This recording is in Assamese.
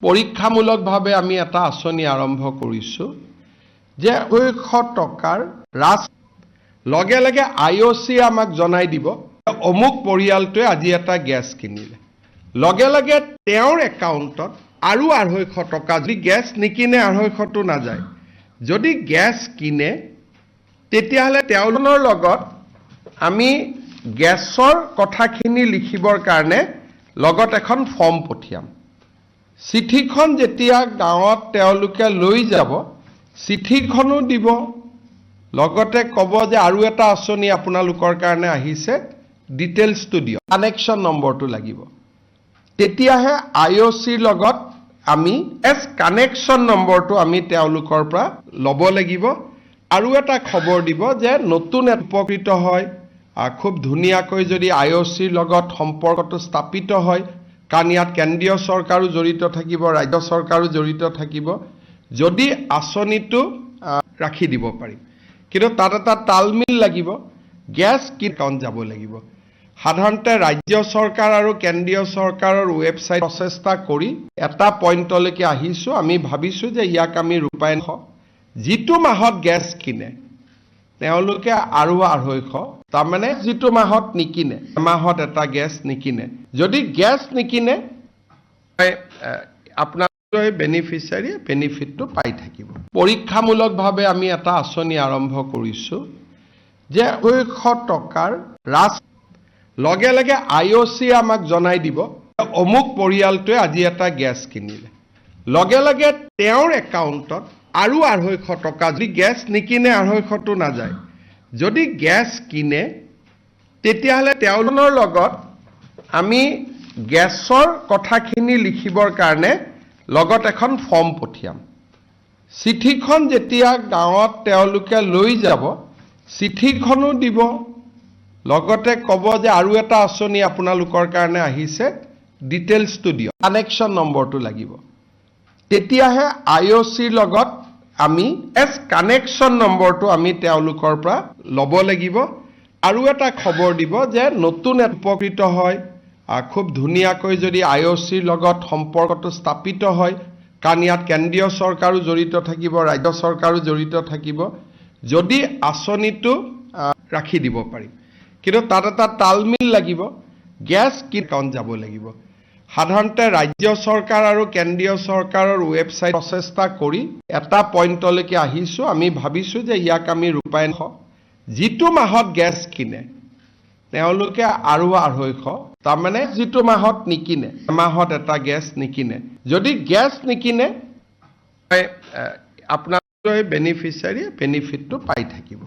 পৰীক্ষামূলকভাৱে আমি এটা আঁচনি আৰম্ভ কৰিছোঁ যে 200 টকাৰ ৰাজ লগে লগে IOC আমাক জনাই দিব অমুক পৰিয়ালটোৱে আজি এটা গেছ কিনিলে লগে লগে তেওঁৰ একাউণ্টত আৰু 250 টকা যদি গেছ নিকিনে 250টো নাযায় যদি গেছ কিনে তেতিয়াহ'লে তেওঁলোকৰ লগত আমি গেছৰ কথাখিনি লিখিবৰ কাৰণে লগত এখন ফৰ্ম পঠিয়াম চিঠিখন যেতিয়া গাঁৱত তেওঁলোকে লৈ যাব চিঠিখনো দিব লগতে ক'ব যে আৰু এটা আঁচনি আপোনালোকৰ কাৰণে আহিছে ডিটেইলছটো দিয়ক কানেকশ্যন নম্বৰটো লাগিব তেতিয়াহে IOCৰ লগত আমি কানেকশ্যন নম্বৰটো আমি তেওঁলোকৰ পৰা ল'ব লাগিব আৰু এটা খবৰ দিব যে নতুন উপকৃত হয় খুব ধুনীয়াকৈ যদি IOCৰ লগত সম্পৰ্কটো স্থাপিত হয় কাৰণ ইয়াত কেন্দ্ৰীয় চৰকাৰো জড়িত থাকিব ৰাজ্য চৰকাৰো জড়িত থাকিব যদি আঁচনিটো ৰাখি দিব পাৰিম কিন্তু তাত এটা তালমিল লাগিব গ্যাস কি একাউণ্ট যাব লাগিব সাধাৰণতে ৰাজ্য চৰকাৰ আৰু কেন্দ্ৰীয় চৰকাৰৰ ৱেবছাইট প্ৰচেষ্টা কৰি এটা পইণ্টলৈকে আহিছোঁ আমি ভাবিছোঁ যে ইয়াক আমি ৰূপায়ণ যিটো মাহত গ্যাস কিনে তেওঁলোকে আৰু 250 তাৰমানে যিটো মাহত নিকিনে মাহত এটা গ্যাস নিকিনে যদি গ্যাস নিকিনে আপোনাৰ বেনিফিচিয়াৰী বেনিফিটটো পাই থাকিব পৰীক্ষামূলকভাৱে আমি এটা আঁচনি আৰম্ভ কৰিছোঁ যে 200 টকাৰ ৰাজ লগে লগে IOC আমাক জনাই দিব অমুক পৰিয়ালটোৱে আজি এটা গ্যাস কিনিলে লগে লগে তেওঁৰ একাউণ্টত আৰু 250 টকা যদি গ্যাস নিকিনে 250টো নাযায় যদি গ্যাস কিনে তেতিয়াহ'লে তেওঁলোকৰ লগত আমি গ্যাছৰ কথাখিনি লিখিবৰ কাৰণে লগত এখন ফৰ্ম পঠিয়াম চিঠিখন যেতিয়া গাঁৱত তেওঁলোকে লৈ যাব চিঠিখনো দিব লগতে ক'ব যে আৰু এটা আঁচনি আপোনালোকৰ কাৰণে আহিছে ডিটেইলছটো দিয়ক কানেকশ্যন নম্বৰটো লাগিব তেতিয়াহে IOCৰ লগত আমি কানেকশ্যন নম্বৰটো আমি তেওঁলোকৰ পৰা ল'ব লাগিব আৰু এটা খবৰ দিব যে নতুন উপকৃত হয় খুব ধুনীয়াকৈ যদি IOCৰ লগত সম্পৰ্কটো স্থাপিত হয় কাৰণ ইয়াত কেন্দ্ৰীয় চৰকাৰো জড়িত থাকিব ৰাজ্য চৰকাৰো জড়িত থাকিব যদি আঁচনিটো ৰাখি দিব পাৰিম কিন্তু তাত এটা তালমিল লাগিব গ্যাস কি একাউণ্ট যাব লাগিব সাধাৰণতে ৰাজ্য চৰকাৰ আৰু কেন্দ্ৰীয় চৰকাৰৰ ৱেবছাইট প্ৰচেষ্টা কৰি এটা পইণ্টলৈকে আহিছোঁ আমি ভাবিছোঁ যে ইয়াক আমি ৰূপায়ণ যিটো মাহত গ্যাস কিনে তেওঁলোকে আৰু 250 তাৰমানে যিটো মাহত নিকিনে মাহত এটা গ্যাস নিকিনে যদি গ্যাস নিকিনে আপোনাৰ বেনিফিচিয়াৰী বেনিফিটটো পাই থাকিব